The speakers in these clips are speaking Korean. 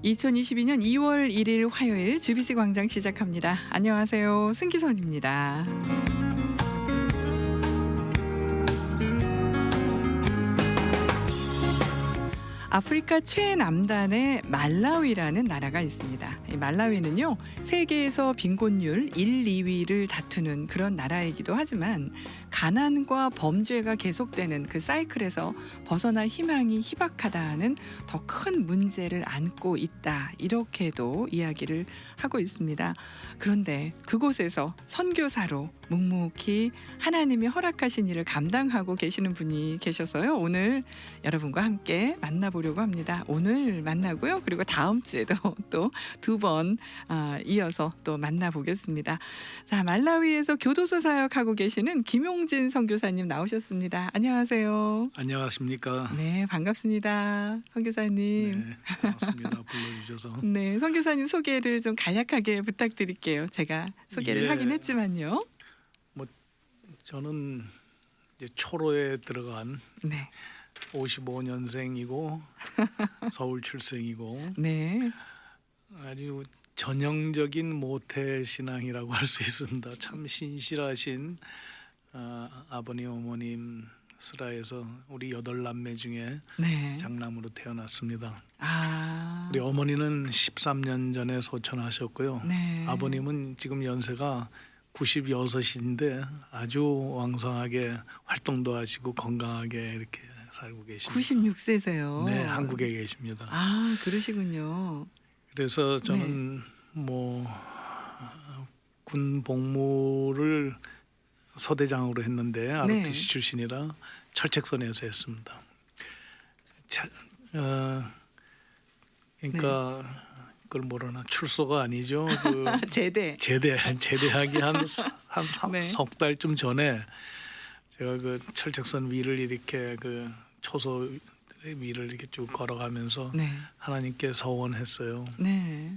2022년 2월 1일 화요일 주비지 광장 시작합니다. 안녕하세요. 승기선입니다. 아프리카 최남단에 말라위라는 나라가 있습니다. 이 말라위는요, 세계에서 빈곤율 1, 2위를 다투는 그런 나라이기도 하지만 가난과 범죄가 계속되는 그 사이클에서 벗어날 희망이 희박하다는 더 큰 문제를 안고 있다. 이렇게도 이야기를 하고 있습니다. 그런데 그곳에서 선교사로 묵묵히 하나님이 허락하신 일을 감당하고 계시는 분이 계셔서요. 오늘 여러분과 함께 만나보려고 합니다. 오늘 만나고요. 그리고 다음 주에도 또 두 번 이어서 또 만나보겠습니다. 자, 말라위에서 교도소 사역하고 계시는 김용진 선교사님 나오셨습니다. 안녕하세요. 안녕하십니까. 네, 반갑습니다. 선교사님. 네, 반갑습니다. 불러주셔서. 네, 선교사님 소개를 좀 간략하게 부탁드릴게요. 제가 소개를 예. 하긴 했지만요. 저는 이제 초로에 들어간 네, 55년생이고 서울 출생이고 네, 아주 전형적인 모태 신앙이라고 할 수 있습니다. 참 신실하신 아버님 어머님 슬하에서 우리 8남매 중에 네. 장남으로 태어났습니다. 아, 우리 어머니는 13년 전에 소천하셨고요. 네. 아버님은 지금 연세가 96인데 아주 왕성하게 활동도 하시고 건강하게 이렇게 살고 계십니다. 96세세요. 네, 한국에 계십니다. 아, 그러시군요. 그래서 저는 군 복무를 소대장으로 했는데 ROTC 출신이라 철책선에서 했습니다. 그러니까 그걸 뭐라나 출소가 아니죠. 그 제대하기 한 네. 석 달쯤 전에 제가 그 철책선 위를 이렇게 그 초소 위를 이렇게 쭉 걸어가면서 네, 하나님께 서원했어요. 네,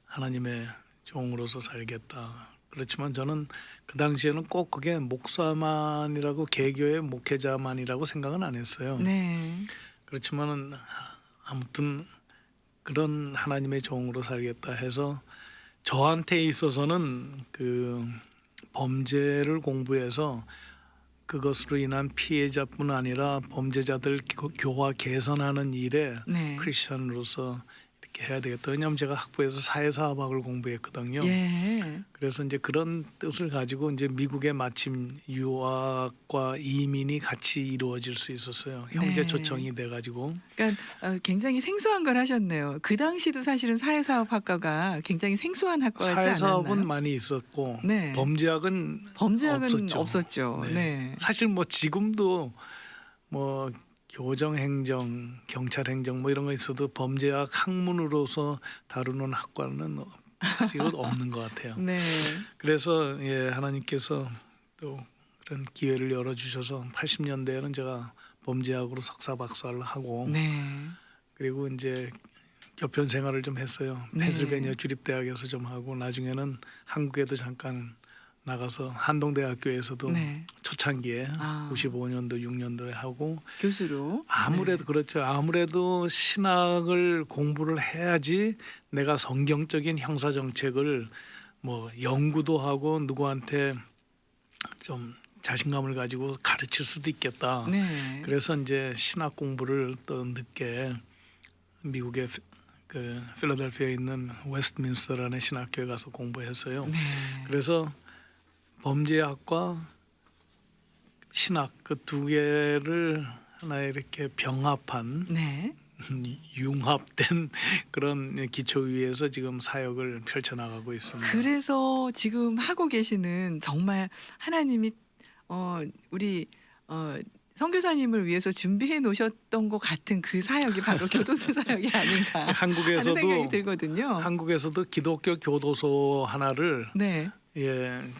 하나님의 종으로서 살겠다. 그렇지만 저는 그 당시에는 꼭 그게 목사만이라고 개교의 목회자만이라고 생각은 안 했어요. 네, 그렇지만은 아무튼 그런 하나님의 종으로 살겠다 해서 저한테 있어서는 그 범죄를 공부해서 그것으로 인한 피해자뿐 아니라 범죄자들 교화 개선하는 일에 네. 크리스천으로서 이렇게 해야 되겠다. 왜냐하면 제가 학부에서 사회사학을 공부했거든요. 예. 그래서 이제 그런 뜻을 가지고 이제 미국에 마침 유학과 이민이 같이 이루어질 수 있었어요. 형제 네. 초청이 돼가지고. 그러니까 굉장히 생소한 걸 하셨네요. 그 당시도 사실은 사회사업학과가 굉장히 생소한 학과지 사회사업은 않았나요? 많이 있었고 네. 범죄학은 범죄학은 없었죠. 없었죠. 네. 네. 사실 뭐 지금도 뭐 교정행정, 경찰행정 뭐 이런 거 있어도 범죄학 학문으로서 다루는 학과는 지금 없는 것 같아요. 네. 그래서 하나님께서 또 그런 기회를 열어주셔서 80년대에는 제가 범죄학으로 석사 박사를 하고 네. 그리고 이제 교편 생활을 좀 했어요. 네. 펜실베니아 주립대학에서 좀 하고 나중에는 한국에도 잠깐 나가서 한동대학교에서도 네. 초창기에 아. 95년도 6년도에 하고 교수로. 아무래도 그렇죠. 아무래도 신학을 공부를 해야지 내가 성경적인 형사 정책을 뭐 연구도 하고 누구한테 좀 자신감을 가지고 가르칠 수도 있겠다. 네. 그래서 이제 신학 공부를 또 늦게 미국의 그 필라델피아에 있는 웨스트민스터라는 신학교에 가서 공부했어요. 네. 그래서 범죄학과 신학 그 두 개를 하나에 이렇게 병합한 네. 융합된 그런 기초 위에서 지금 사역을 펼쳐나가고 있습니다. 그래서 지금 하고 계시는 정말 하나님이 우리 선교사님을 위해서 준비해 놓으셨던 것 같은 그 사역이 바로 교도소 사역이 아닌가 하는 생각이 들거든요. 한국에서도 기독교 교도소 하나를 네.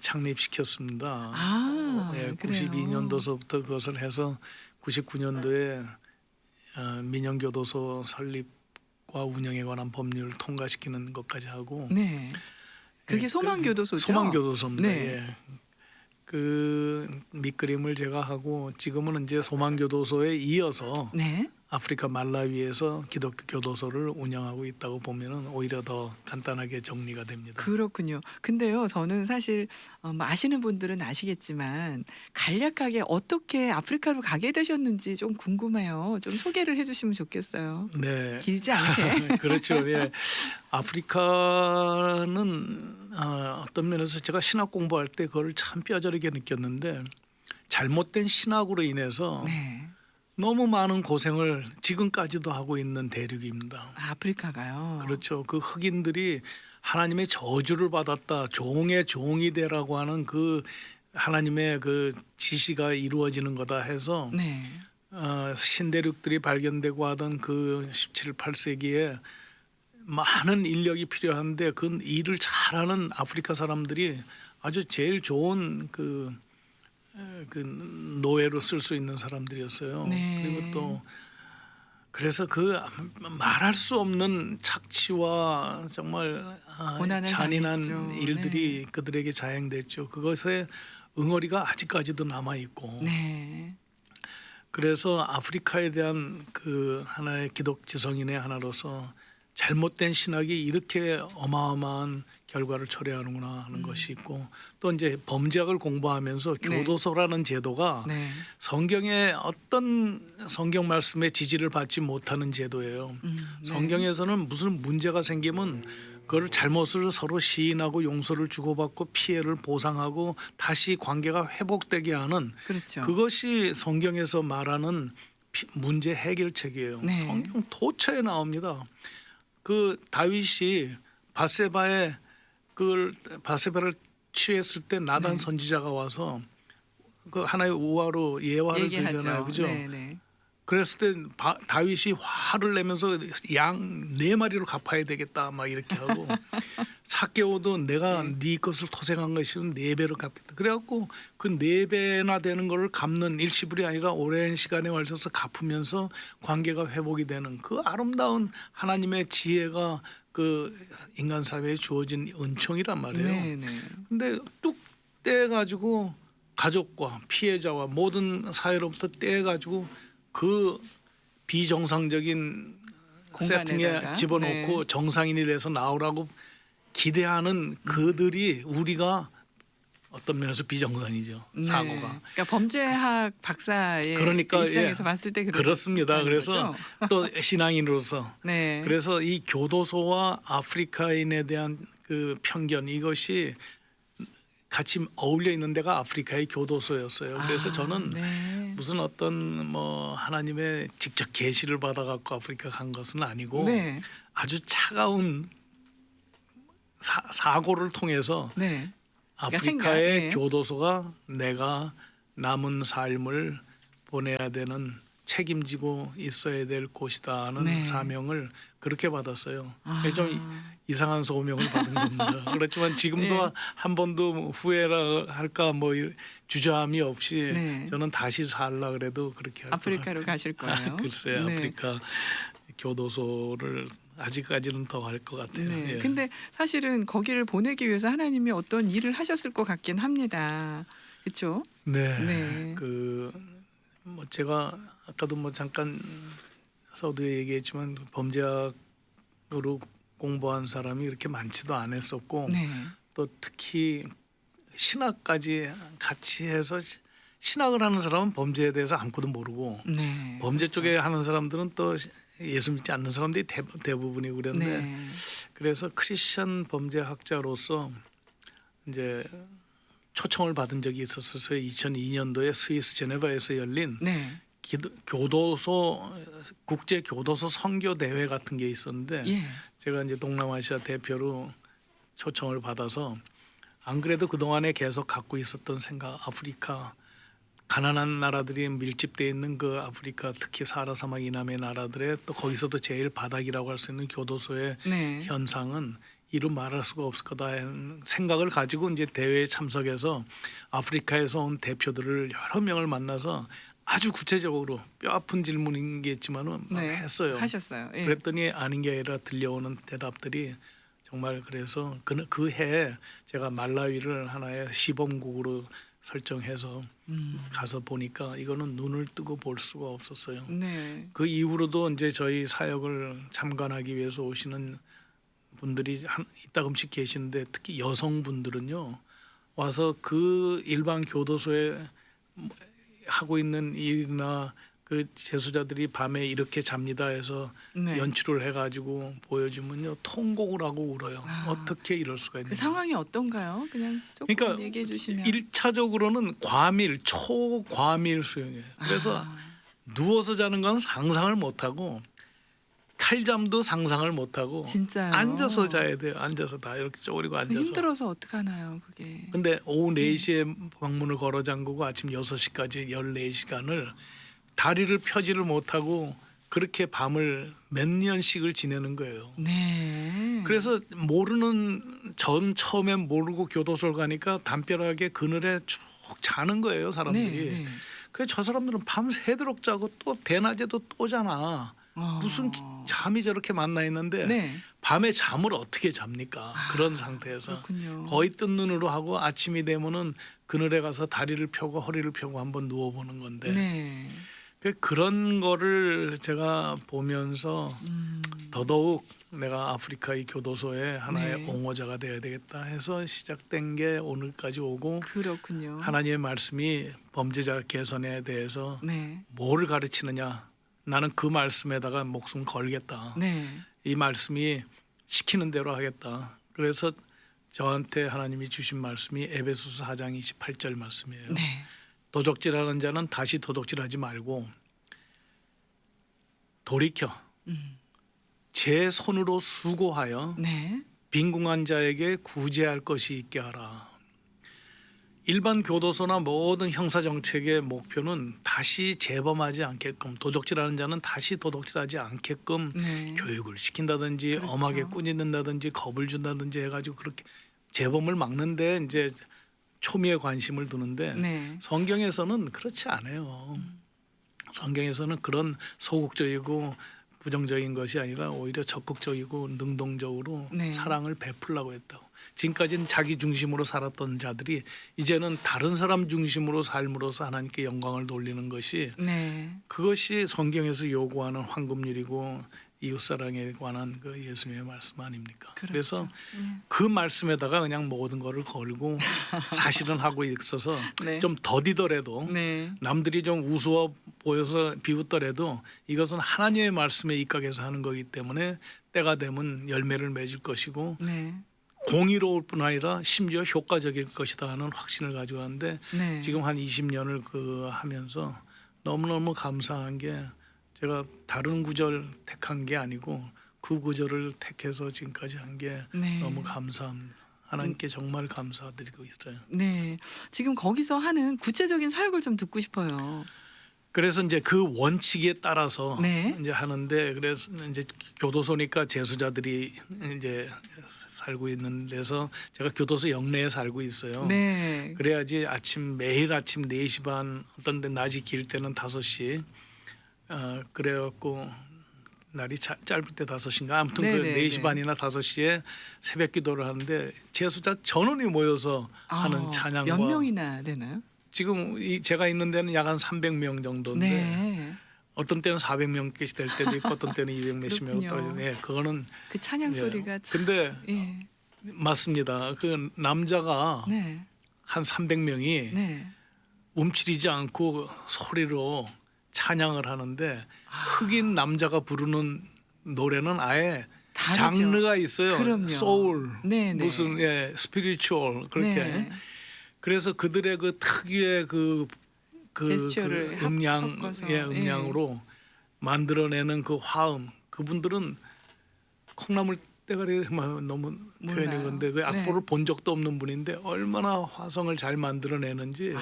창립시켰습니다. 아, 그래요. 92년도서부터 그것을 해서 99년도에 민영교도소 설립과 운영에 관한 법률을 통과시키는 것까지 하고 네. 그게 소망교도소죠. 소망교도소입니다. 네. 예. 그 밑그림을 제가 하고 지금은 이제 소망교도소에 이어서 네. 아프리카 말라위에서 기독교 교도소를 운영하고 있다고 보면은 오히려 더 간단하게 정리가 됩니다. 그렇군요. 근데요, 저는 사실 뭐 아시는 분들은 아시겠지만 간략하게 어떻게 아프리카로 가게 되셨는지 좀 궁금해요. 좀 소개를 해주시면 좋겠어요. 네. 길지 않게. 그렇죠. 예. 아프리카는 어떤 면에서 제가 신학 공부할 때 그걸 참 뼈저리게 느꼈는데 잘못된 신학으로 인해서 네. 너무 많은 고생을 지금까지도 하고 있는 대륙입니다. 아프리카가요. 그렇죠. 그 흑인들이 하나님의 저주를 받았다. 종의 종이 되라고 하는 그 하나님의 그 지시가 이루어지는 거다 해서 네. 신대륙들이 발견되고 하던 그 17, 8세기에 많은 인력이 필요한데 그 일을 잘하는 아프리카 사람들이 아주 제일 좋은 그 노예로 쓸 수 있는 사람들이었어요. 네. 그리고 또 그래서 그 말할 수 없는 착취와 정말 고난을 잔인한 당했죠. 일들이 그들에게 자행됐죠. 그것에 응어리가 아직까지도 남아 있고. 네. 그래서 아프리카에 대한 그 하나의 기독 지성인의 하나로서 잘못된 신학이 이렇게 어마어마한 결과를 초래하는구나 하는 것이 있고 또 이제 범죄학을 공부하면서 네. 교도소라는 제도가 네. 성경의 어떤 성경 말씀의 지지를 받지 못하는 제도예요. 네. 성경에서는 무슨 문제가 생기면 그걸 잘못을 서로 시인하고 용서를 주고받고 피해를 보상하고 다시 관계가 회복되게 하는 그렇죠. 그것이 성경에서 말하는 문제 해결책이에요. 네. 성경 도처에 나옵니다. 그 다윗이 바세바의 그걸 바세바를 취했을 때 나단 네. 선지자가 와서 그 하나의 우화로 예화를 얘기하죠. 들잖아요, 그죠? 네, 네. 그랬을 때 다윗이 화를 내면서 양 4마리로 갚아야 되겠다 막 이렇게 하고 삭개오도 내가 네 것을 토생한 것이면 4배로 갚겠다. 그래갖고 그 4배나 되는 걸 갚는 일시불이 아니라 오랜 시간에 걸쳐서 갚으면서 관계가 회복이 되는 그 아름다운 하나님의 지혜가 그 인간 사회에 주어진 은총이란 말이에요. 네, 네. 근데 뚝 떼가지고 가족과 피해자와 모든 사회로부터 떼가지고 그 비정상적인 세팅에 공간에다가. 집어넣고 네. 정상인이 돼서 나오라고 기대하는 그들이 우리가 어떤 면에서 비정상이죠. 네. 사고가. 그러니까 범죄학 박사의 그러니까, 입장에서 예. 봤을 때 그렇습니다. 그래서 거죠? 또 신앙인으로서 네. 그래서 이 교도소와 아프리카인에 대한 그 편견 이것이 같이 어울려 있는 데가 아프리카의 교도소였어요. 그래서 저는 네. 무슨 어떤 뭐 하나님의 직접 계시를 받아갖고 아프리카 간 것은 아니고 네. 아주 차가운 사고를 통해서 네. 아프리카의 생각, 예. 교도소가 내가 남은 삶을 보내야 되는 책임지고 있어야 될 곳이다는 네. 사명을 그렇게 받았어요. 아. 좀 이상한 소명을 받은 겁니다. 그렇지만 지금도 네. 한 번도 후회라 할까 뭐 주저함이 없이 네. 저는 다시 살라 그래도 그렇게 할 것 아프리카로 같아요. 가실 거예요. 글쎄요. 네. 아프리카 교도소를 아직까지는 더 할 것 같아요. 네. 예. 근데 사실은 거기를 보내기 위해서 하나님이 어떤 일을 하셨을 것 같긴 합니다. 그렇죠? 네. 네. 뭐 제가 아까도 뭐 잠깐 서두에 얘기했지만 범죄학으로 공부한 사람이 그렇게 많지도 않았었고 네. 또 특히 신학까지 같이 해서 신학을 하는 사람은 범죄에 대해서 아무것도 모르고 네. 범죄 그렇죠. 쪽에 하는 사람들은 또 예수 믿지 않는 사람들이 대부분이고 그런데 네. 그래서 크리스천 범죄학자로서 이제 초청을 받은 적이 있었어요. 2002년도에 스위스 제네바에서 열린 네. 교도소 국제 교도소 선교 대회 같은 게 있었는데 예. 제가 이제 동남아시아 대표로 초청을 받아서 안 그래도 그 동안에 계속 갖고 있었던 생각, 아프리카 가난한 나라들이 밀집되어 있는 그 아프리카 특히 사하라 사막 이남의 나라들의 또 거기서도 제일 바닥이라고 할 수 있는 교도소의 네. 현상은 이루 말할 수가 없을 거다 하는 생각을 가지고 이제 대회에 참석해서 아프리카에서 온 대표들을 여러 명을 만나서 아주 구체적으로 뼈 아픈 질문이겠지만은 막 네. 했어요. 하셨어요. 예. 그랬더니 아닌 게 아니라 들려오는 대답들이 정말 그래서 그 해에 제가 말라위를 하나의 시범국으로 설정해서 가서 보니까 이거는 눈을 뜨고 볼 수가 없었어요. 네. 그 이후로도 이제 저희 사역을 참관하기 위해서 오시는 분들이 이따금씩 계시는데 특히 여성분들은요 와서 그 일반 교도소에 하고 있는 일이나 그 재수자들이 밤에 이렇게 잡니다 해서 네. 연출을 해가지고 보여주면요 통곡을 하고 울어요. 아. 어떻게 이럴 수가 그 있는지. 상황이 어떤가요? 그냥 조금 그러니까 얘기해 주시면. 1차적으로는 과밀, 초과밀 수용이에요. 그래서 아, 누워서 자는 건 상상을 못하고 칼잠도 상상을 못하고 진짜요. 앉아서 자야 돼요. 앉아서 다 이렇게 쪼그리고 그 앉아서. 힘들어서 어떡하나요, 그게. 근데 오후 4시에 방문을 걸어 잠그고 아침 6시까지 14시간을 다리를 펴지를 못하고 그렇게 밤을 몇 년씩을 지내는 거예요. 네. 그래서 모르는 전 처음엔 모르고 교도소를 가니까 담벼락에 그늘에 쭉 자는 거예요 사람들이. 네. 그래서 저 사람들은 밤 새도록 자고 또 대낮에도 또 자나. 무슨 잠이 저렇게 많나 했는데 네. 밤에 잠을 어떻게 잡니까? 그런 상태에서 그렇군요. 거의 뜬 눈으로 하고 아침이 되면은 그늘에 가서 다리를 펴고 허리를 펴고 한번 누워보는 건데 네. 그런 거를 제가 보면서 음, 더더욱 내가 아프리카의 교도소에 하나의 네. 옹호자가 되어야 되겠다 해서 시작된 게 오늘까지 오고 그렇군요. 하나님의 말씀이 범죄자 개선에 대해서 네. 뭐를 가르치느냐 나는 그 말씀에다가 목숨 걸겠다. 네. 이 말씀이 시키는 대로 하겠다. 그래서 저한테 하나님이 주신 말씀이 에베소서 4장 28절 말씀이에요. 네. 도적질하는 자는 다시 도적질하지 말고 돌이켜 음, 제 손으로 수고하여 네. 빈궁한 자에게 구제할 것이 있게 하라. 일반 교도소나 모든 형사정책의 목표는 다시 재범하지 않게끔 도적질하는 자는 다시 도적질하지 않게끔 네. 교육을 시킨다든지 그렇죠. 엄하게 꾸짖는다든지 겁을 준다든지 해가지고 그렇게 재범을 막는데 이제 초미의 관심을 두는데 네. 성경에서는 그렇지 않아요. 성경에서는 그런 소극적이고 부정적인 것이 아니라 오히려 적극적이고 능동적으로 네. 사랑을 베풀라고 했다고. 지금까지는 자기 중심으로 살았던 자들이 이제는 다른 사람 중심으로 삶으로써 하나님께 영광을 돌리는 것이 네. 그것이 성경에서 요구하는 황금률이고 이웃사랑에 관한 그 예수님의 말씀 아닙니까? 그렇죠. 그래서 네. 그 말씀에다가 그냥 모든 거를 걸고 사실은 하고 있어서 네. 좀 더디더라도 네. 남들이 좀 우스워 보여서 비웃더라도 이것은 하나님의 말씀에 입각해서 하는 거기 때문에 때가 되면 열매를 맺을 것이고 네. 공의로울 뿐 아니라 심지어 효과적일 것이다 하는 확신을 가지고 하는데 네. 지금 한 20년을 그 하면서 너무너무 감사한 게 제가 다른 구절 택한 게 아니고 그 구절을 택해서 지금까지 한 게 네. 너무 감사합니다. 하나님께 정말 감사드리고 있어요. 네. 지금 거기서 하는 구체적인 사역을 좀 듣고 싶어요. 그래서 이제 그 원칙에 따라서 네. 이제 하는데 그래서 이제 교도소니까 재수자들이 이제 살고 있는 데서 제가 교도소 영내에 살고 있어요. 네. 그래야지 매일 아침 4시 반 어떤 데 낮이 길 때는 5시 그래갖고 날이 짧을 때 5시인가 아무튼 그 네네, 4시 네. 반이나 5시에 새벽 기도를 하는데 재수자 전원이 모여서 하는 찬양과 몇 명이나 되나요? 지금 제가 있는 데는 약 한 300명 정도인데 네. 어떤 때는 400명씩 될 때도 있고 어떤 때는 200 몇십 명 그렇군요. 떨어지는 예, 그거는 그 찬양 예. 소리가 참. 근데 예. 맞습니다. 그 남자가 네. 한 300명이 네. 움츠리지 않고 소리로 찬양을 하는데 아. 흑인 남자가 부르는 노래는 아예 다르죠. 장르가 있어요. 그럼요. 소울 네, 네. 무슨 스피리추얼 그렇게 네. 그래서 그들의 그 특유의 그 제스처를 음량 섞어서. 음량으로 만들어내는 그 화음 그분들은 콩나물 대가리 너무 표현이 몰라요. 그런데 그 악보를 네. 본 적도 없는 분인데 얼마나 화성을 잘 만들어내는지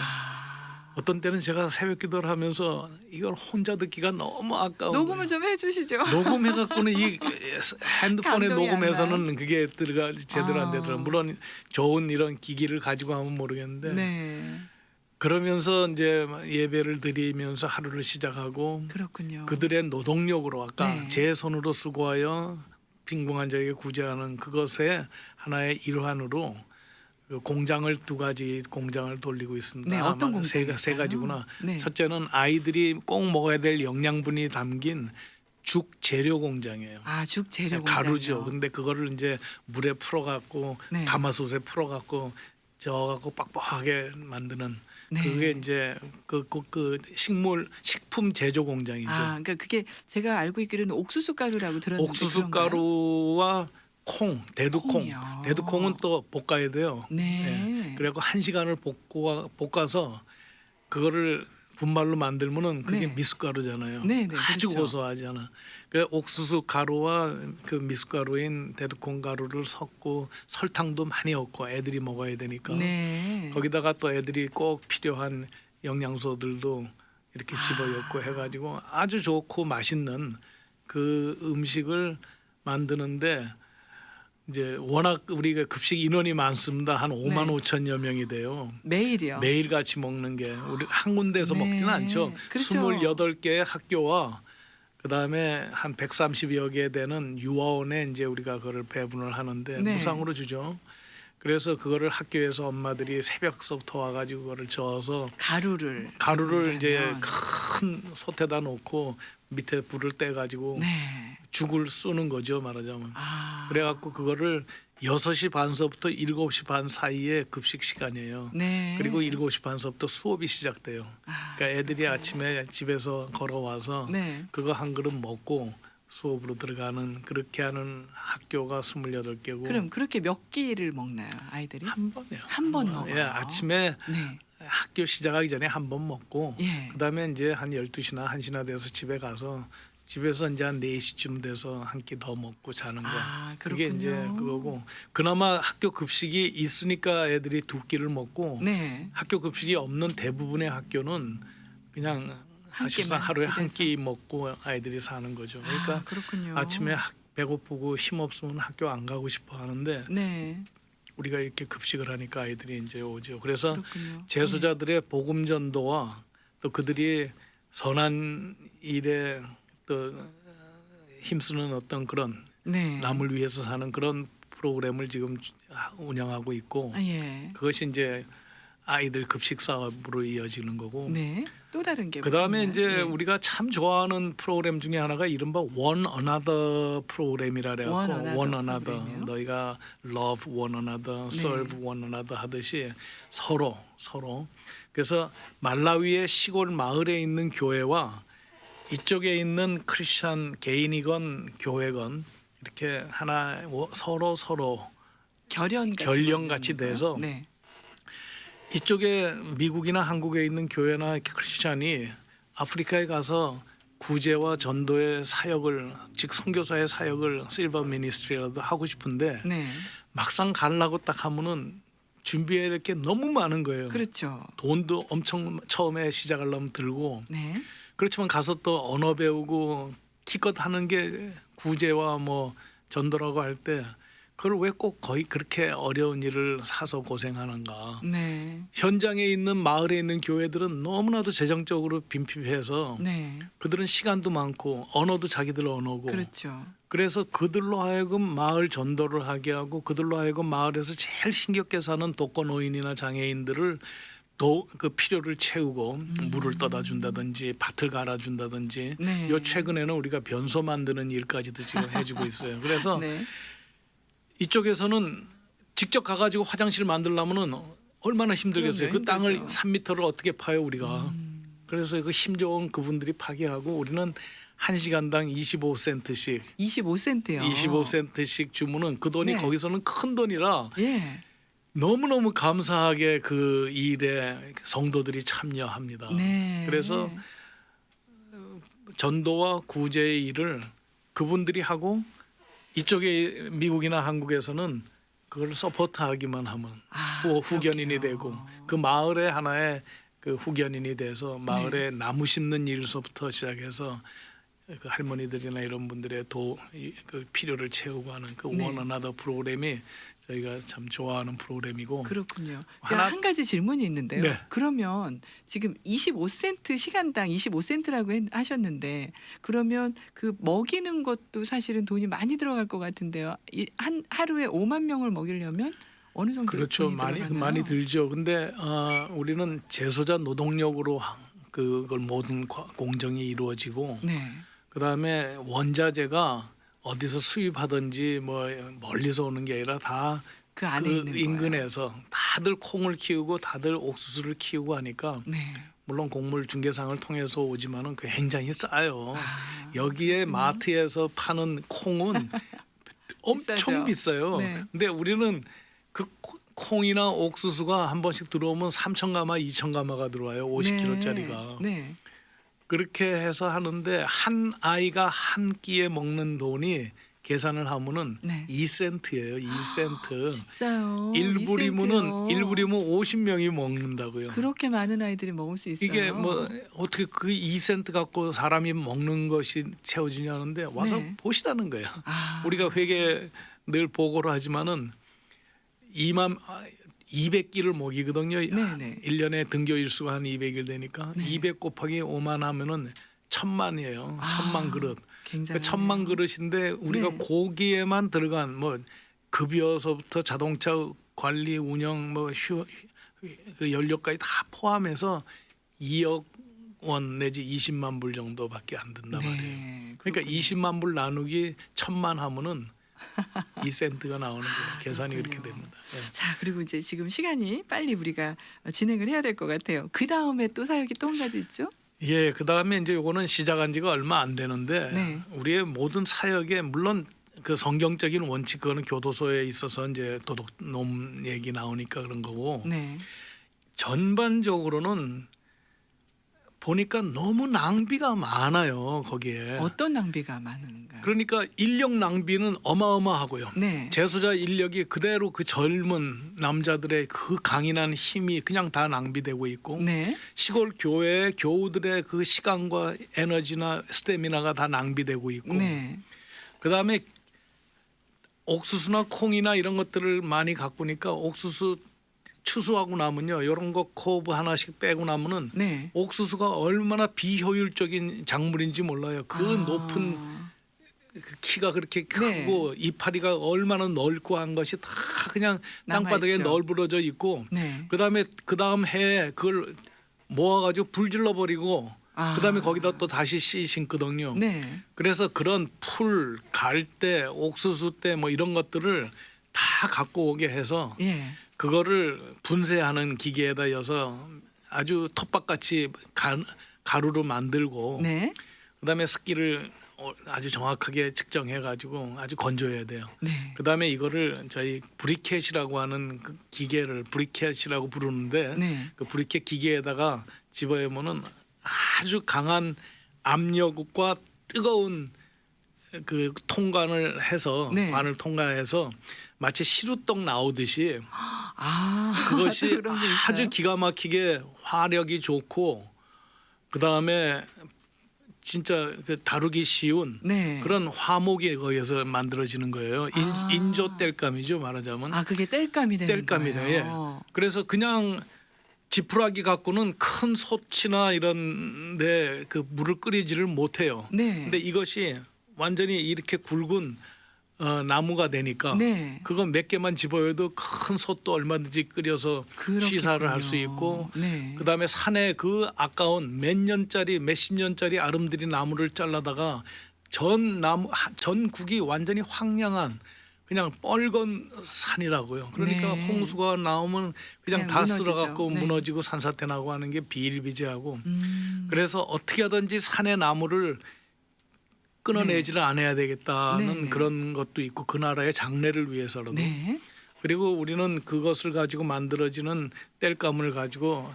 어떤 때는 제가 새벽 기도를 하면서 이걸 혼자 듣기가 너무 아까운 녹음을 거예요. 좀 해주시죠. 녹음해갖고는 이 핸드폰에 감동이 안 녹음해서는 그게 제대로 안 되더라고요. 아. 물론 좋은 이런 기기를 가지고 하면 모르겠는데 네. 그러면서 이제 예배를 드리면서 하루를 시작하고 그렇군요. 그들의 노동력으로 아까 네. 제 손으로 수고하여 빈궁한 자에게 구제하는 그것의 하나의 일환으로 그 공장을 두 가지 공장을 돌리고 있습니다. 네, 어떤 아마 세 공장일까요? 가지구나. 네. 첫째는 아이들이 꼭 먹어야 될 영양분이 담긴 죽 재료 공장이에요. 아, 죽 재료 공장. 가루죠. 근데 그거를 이제 물에 풀어갖고 네. 가마솥에 풀어갖고 저어갖고 빡빡하게 만드는 네. 그게 이제 그 식품 제조 공장이죠. 아, 그러니까 그게 제가 알고 있기로는 옥수수 가루라고 들었는데 옥수수 그런가요? 가루와 콩, 대두콩. 콩이요. 대두콩은 또 볶아야 돼요. 네. 그래갖고 1시간을 볶아서 그거를 분말로 만들면은 그게 네. 미숫가루잖아요. 네, 네, 아주 그렇죠. 고소하잖아. 그래 옥수수 가루와 그 미숫가루인 대두콩 가루를 섞고 설탕도 많이 넣고 애들이 먹어야 되니까 네. 거기다가 또 애들이 꼭 필요한 영양소들도 이렇게 집어넣고 해가지고 아주 좋고 맛있는 그 음식을 만드는데 이제 워낙 우리가 급식 인원이 많습니다. 한 5만 네. 5천여 명이 돼요. 매일이요. 매일 같이 먹는 게 우리 한 군데서 네. 먹지는 않죠. 그렇죠. 28개의 학교와 그다음에 한 130여 개 되는 유아원에 이제 우리가 그걸 배분을 하는데 네. 무상으로 주죠. 그래서 그거를 학교에서 엄마들이 새벽서부터 와가지고 그거를 저어서 가루를 이제 하면. 큰 솥에다 놓고 밑에 불을 떼가지고 네. 죽을 쏘는 거죠 말하자면. 아. 그래갖고 그거를 6시 반서부터 7시 반 사이에 급식 시간이에요. 네. 그리고 7시 반서부터 수업이 시작돼요. 아. 그러니까 애들이 아침에 집에서 걸어와서 네. 그거 한 그릇 먹고 수업으로 들어가는 그렇게 하는 학교가 28개고 그럼 그렇게 몇 끼를 먹나요, 아이들이? 한 번이요. 한 번 먹어요. 예, 아침에 네. 학교 시작하기 전에 한 번 먹고 예. 그다음에 이제 한 12시나 1시나 돼서 집에 가서 집에서 이제 한 4시쯤 돼서 한 끼 더 먹고 자는 거. 아, 그게 그렇군요. 이제 그거고 그나마 학교 급식이 있으니까 애들이 두 끼를 먹고 네. 학교 급식이 없는 대부분의 학교는 그냥 사실상 끼만 하루에 한 집에서. 끼 먹고 아이들이 사는 거죠. 그러니까 아, 그렇군요. 아침에 배고프고 힘 없으면 학교 안 가고 싶어 하는데 네. 우리가 이렇게 급식을 하니까 아이들이 이제 오죠. 그래서 그렇군요. 제수자들의 복음 전도와 또 그들이 선한 일에 또 힘쓰는 어떤 그런 네. 남을 위해서 사는 그런 프로그램을 지금 운영하고 있고 아, 예. 그것이 이제 아이들 급식 사업으로 이어지는 거고 네. 또 다른 게 그다음에 뭐가 이제 있나요? 예. 우리가 참 좋아하는 프로그램 중에 하나가 이른바 One Another 프로그램이라 그래갖고 One Another One Another 프로그램이요? 너희가 Love One Another, 네. Serve One Another 하듯이 서로 그래서 말라위의 시골 마을에 있는 교회와 이쪽에 있는 크리스천 개인이건 교회건 이렇게 하나 서로 결연 같이 돼서 네. 이쪽에 미국이나 한국에 있는 교회나 크리스찬이 아프리카에 가서 구제와 전도의 사역을 즉 선교사의 사역을 실버 미니스트리라도 하고 싶은데 네. 막상 가려고 딱 하면은 준비해야 될 게 너무 많은 거예요. 그렇죠. 돈도 엄청 처음에 시작하려면 들고 네. 그렇지만 가서 또 언어 배우고 기껏 하는 게 구제와 뭐 전도라고 할 때 그걸 왜 꼭 거의 그렇게 어려운 일을 사서 고생하는가. 네. 현장에 있는 마을에 있는 교회들은 너무나도 재정적으로 빈핍해서 네. 그들은 시간도 많고 언어도 자기들 언어고 그렇죠. 그래서 그들로 하여금 마을 전도를 하게 하고 그들로 하여금 마을에서 제일 힘겹게 사는 독거노인이나 장애인들을 그 필요를 채우고 물을 떠다 준다든지 밭을 갈아 준다든지 네. 요 최근에는 우리가 변소 만드는 일까지도 지금 해주고 있어요. 그래서 네. 이쪽에서는 직접 가가지고 화장실 만들려면은 얼마나 힘들겠어요. 그럼요, 그 땅을 힘들죠. 3m를 어떻게 파요 우리가. 그래서 그 힘 좋은 그분들이 파괴하고 우리는 1시간당 25센트씩 25센트요. 25센트씩 주면은 그 돈이 네. 거기서는 큰 돈이라 예. 너무너무 감사하게 그 일에 성도들이 참여합니다. 네. 그래서 전도와 구제의 일을 그분들이 하고 이쪽에 미국이나 한국에서는 그걸 서포트하기만 하면 아, 후견인이 그렇게요. 되고 그 마을의 하나의 그 후견인이 돼서 네. 마을에 나무 심는 일서부터 시작해서 그 할머니들이나 이런 분들의 그 필요를 채우고 하는 그 네. 원어나더 프로그램이 저희가 참 좋아하는 프로그램이고 그렇군요. 하나- 한 가지 질문이 있는데요. 네. 그러면 지금 25센트 시간당 25센트라고 하셨는데 그러면 그 먹이는 것도 사실은 돈이 많이 들어갈 것 같은데요. 한 하루에 5만 명을 먹이려면 어느 정도 그렇죠. 돈이 많이 들어가나요? 많이 들죠. 근데 우리는 재소자 노동력으로 그걸 모든 공정이 이루어지고 네. 그다음에 원자재가 어디서 수입하든지 뭐 멀리서 오는 게 아니라 다 그 안에 그 있는 거예요. 인근에서 다들 콩을 키우고 다들 옥수수를 키우고 하니까 네. 물론 곡물 중개상을 통해서 오지만은 굉장히 싸요. 아, 여기에 그렇군요. 마트에서 파는 콩은 엄청 비싸죠. 비싸요. 네. 근데 우리는 그 콩이나 옥수수가 한 번씩 들어오면 3,000가마, 2,000가마가 들어와요. 50kg짜리가. 네. 그렇게 해서 하는데 한 아이가 한 끼에 먹는 돈이 계산을 하면은 네. 2센트예요. 2센트. 진짜요. 1불이면은 2센트요. 1불이면 50명이 먹는다고요. 그렇게 많은 아이들이 먹을 수 있어요. 이게 뭐 어떻게 그 2센트 갖고 사람이 먹는 것이 채워지냐는데 와서 네. 보시라는 거예요. 아, 우리가 회계 늘 보고를 하지만은 200끼를 먹이거든요. 네네. 1년에 등교 일수가 한 200일 되니까 네. 200 곱하기 5만 하면은 1,000만이에요. 1,000만 그릇. 굉장히 1,000만 그릇인데 우리가 네. 고기에만 들어간 뭐 급여서부터 자동차 관리 운영 그 연료까지 다 포함해서 2억 원 내지 20만 불 정도밖에 안 든단 말이에요. 네. 그러니까 그렇군요. 20만 불 나누기 1,000만 하면은 2센트가 나오는 거예요. 계산이 그렇군요. 그렇게 됩니다. 예. 자, 그리고 이제 지금 시간이 빨리 우리가 진행을 해야 될 것 같아요. 그 다음에 또 사역이 또 한 가지 있죠? 예, 그다음에 이제 요거는 시작한 지가 얼마 안 되는데 네. 우리의 모든 사역에 물론 그 성경적인 원칙 그거는 교도소에 있어서 이제 도덕놈 얘기 나오니까 그런 거고 네. 전반적으로는 보니까 너무 낭비가 많아요 거기에. 어떤 낭비가 많은가요? 그러니까 인력 낭비는 어마어마하고요. 네. 재소자 인력이 그대로 그 젊은 남자들의 그 강인한 힘이 그냥 다 낭비되고 있고 네. 시골 교회 교우들의 그 시간과 에너지나 스태미나가 다 낭비되고 있고 네. 그다음에 옥수수나 콩이나 이런 것들을 많이 가꾸니까 옥수수 추수하고 나면요 이런 거 코브 하나씩 빼고 나면은 네. 옥수수가 얼마나 비효율적인 작물인지 몰라요. 그 아. 높은 그 키가 그렇게 네. 크고 이파리가 얼마나 넓고 한 것이 다 그냥 땅바닥에 남아있죠. 널브러져 있고 네. 그다음에 그다음 해에 그걸 모아가지고 불질러 버리고 아. 그다음에 거기다 또 다시 씨 심거든요. 네. 그래서 그런 풀, 갈대, 옥수수 때 뭐 이런 것들을 다 갖고 오게 해서 예. 그거를 분쇄하는 기계에다 여서 아주 톱밥같이 가루로 만들고 네. 그다음에 습기를 아주 정확하게 측정해 가지고 아주 건조해야 돼요. 네. 그다음에 이거를 저희 브리켓이라고 하는 그 기계를 브리켓이라고 부르는데 네. 그 브리켓 기계에다가 집어넣으면은 아주 강한 압력과 뜨거운 그 통관을 해서 네. 관을 통과해서 마치 시루떡 나오듯이 아. 그것이 또 그런 게 있어요? 아주 기가 막히게 화력이 좋고 그다음에 진짜 그 다루기 쉬운 네. 그런 화목에 의해서 만들어지는 거예요. 아. 인조 땔감이죠 말하자면. 아, 그게 땔감이 되는 땔감이 거예요. 그래서 그냥 지푸라기 갖고는 큰 솥이나 이런데 그 물을 끓이지를 못해요. 네. 근데 이것이 완전히 이렇게 굵은 나무가 되니까 네. 그거 몇 개만 집어여도 큰 솥도 얼마든지 끓여서 취사를 할 수 그렇겠군요. 있고 네. 그다음에 산에 그 아까운 몇십 년짜리 아름드리 나무를 잘라다가 전국이 완전히 황량한 그냥 뻘건 산이라고요. 그러니까 네. 홍수가 나오면 그냥 그냥 다 무너지죠. 쓸어갖고 네. 무너지고 산사태 나고 하는 게 비일비재하고 그래서 어떻게 하든지 산의 나무를 끊어내지를 않아야 되겠다는 네, 네. 그런 것도 있고 그 나라의 장래를 위해서라도 네. 그리고 우리는 그것을 가지고 만들어지는 땔감을 가지고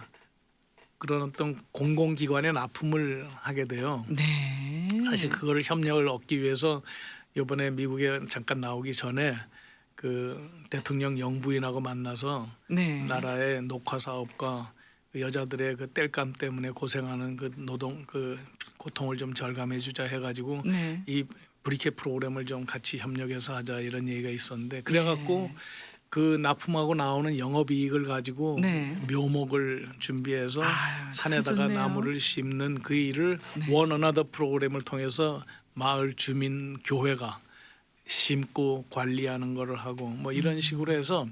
그런 어떤 공공기관에 납품을 하게 돼요. 네. 사실 그거를 협력을 얻기 위해서 이번에 미국에 잠깐 나오기 전에 그 대통령 영부인하고 만나서 네. 나라의 녹화 사업과 그 여자들의 그 땔감 때문에 고생하는 그 노동 그 고통을 좀 절감해 주자 해가지고 네. 이 브리켓 프로그램을 좀 같이 협력해서 하자 이런 얘기가 있었는데 그래갖고 그 납품하고 나오는 영업이익을 가지고 네. 묘목을 준비해서 아유, 참 산에다가 좋네요. 나무를 심는 그 일을 네. 원 어나더 프로그램을 통해서 마을 주민 교회가 심고 관리하는 거를 하고 뭐 이런 식으로 해서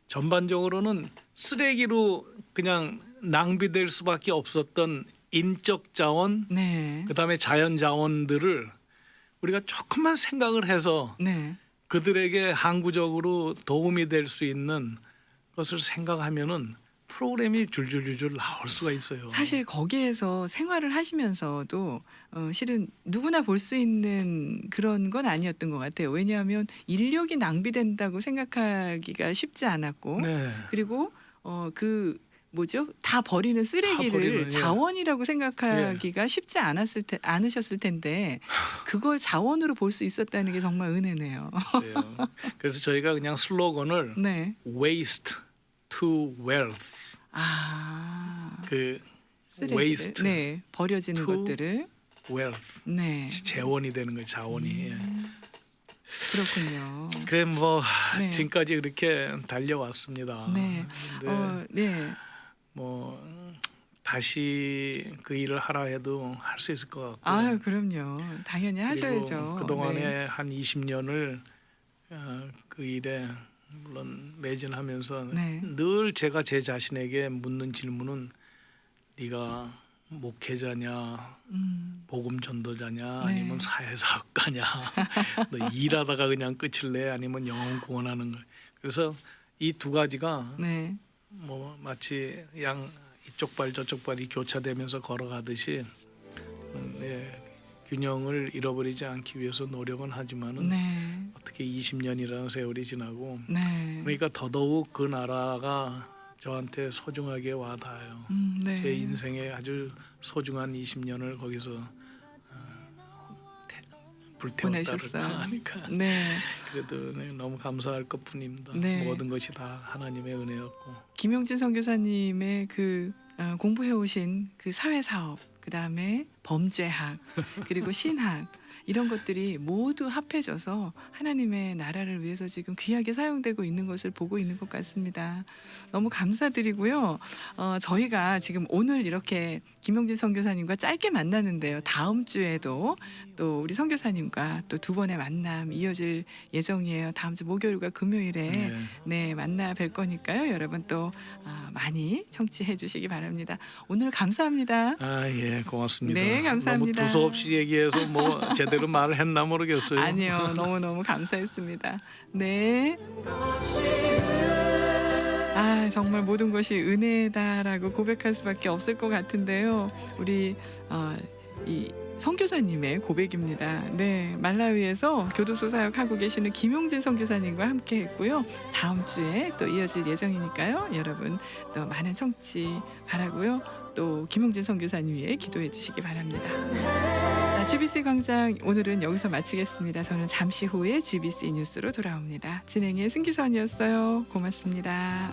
전반적으로는 쓰레기로 그냥 낭비될 수밖에 없었던 인적 자원, 네. 그다음에 자연 자원들을 우리가 조금만 생각을 해서 네. 그들에게 항구적으로 도움이 될 수 있는 것을 생각하면은 프로그램이 줄줄줄줄 나올 수가 있어요. 사실 거기에서 생활을 하시면서도 실은 누구나 볼 수 있는 그런 건 아니었던 것 같아요. 왜냐하면 인력이 낭비된다고 생각하기가 쉽지 않았고, 네. 그리고 그 뭐죠? 다 버리는 쓰레기를 버리는, 예. 자원이라고 생각하기가 쉽지 않으셨을 텐데 그걸 자원으로 볼 수 있었다는 게 정말 은혜네요. 글쎄요. 그래서 저희가 그냥 슬로건을 네. waste to wealth, 아, 그 쓰레기를, waste 네, 버려지는 to 것들을, wealth, 네, 재원이 되는 거예요. 자원이. 예. 그렇군요. 그래 뭐 네. 지금까지 그렇게 달려왔습니다. 네. 근데 네. 뭐 다시 그 일을 하라 해도 할 수 있을 것 같고. 아유, 그럼요. 당연히 하셔야죠. 그리고 그동안에 네. 한 20년을 그 일에 물론 매진하면서 네. 늘 제가 제 자신에게 묻는 질문은 네가 목회자냐, 복음 전도자냐, 네. 아니면 사회사업가냐, 너 일하다가 그냥 끝을 내, 아니면 영혼 구원하는 거. 그래서 이 두 가지가 네. 뭐 마치 양 이쪽 발 저쪽 발이 교차되면서 걸어가듯이 네, 균형을 잃어버리지 않기 위해서 노력은 하지만은 네. 어떻게 20년이라는 세월이 지나고 네. 그러니까 더더욱 그 나라가 저한테 소중하게 와닿아요. 네. 제 인생에 아주 소중한 20년을 거기서 불태웠다고 보내셨어요. 하니까 네. 그래도 네, 너무 감사할 것뿐입니다. 네. 모든 것이 다 하나님의 은혜였고. 김용진 선교사님의 그 공부해 오신 그 사회 사업, 그다음에 범죄학, 그리고 신학 이런 것들이 모두 합해져서 하나님의 나라를 위해서 지금 귀하게 사용되고 있는 것을 보고 있는 것 같습니다. 너무 감사드리고요. 저희가 지금 오늘 이렇게 김용진 선교사님과 짧게 만나는데요. 다음 주에도 또 우리 선교사님과 또 두 번의 만남 이어질 예정이에요. 다음 주 목요일과 금요일에 네. 네, 만나 뵐 거니까요. 여러분 또 많이 청취해 주시기 바랍니다. 오늘 감사합니다. 아, 예, 고맙습니다. 네, 감사합니다. 너무 두서없이 얘기해서 뭐 제대로 말을 했나 모르겠어요. 아니요, 너무너무 감사했습니다. 네. 아, 정말 모든 것이 은혜다라고 고백할 수밖에 없을 것 같은데요. 우리 이 선교사님의 고백입니다. 네, 말라위에서 교도소 사역하고 계시는 김용진 선교사님과 함께 했고요. 다음 주에 또 이어질 예정이니까요. 여러분 또 많은 청취 바라고요. 또 김용진 선교사님 위해 기도해 주시기 바랍니다. GBC 광장 오늘은 여기서 마치겠습니다. 저는 잠시 후에 GBC 뉴스로 돌아옵니다. 진행의 승기선이었어요. 고맙습니다.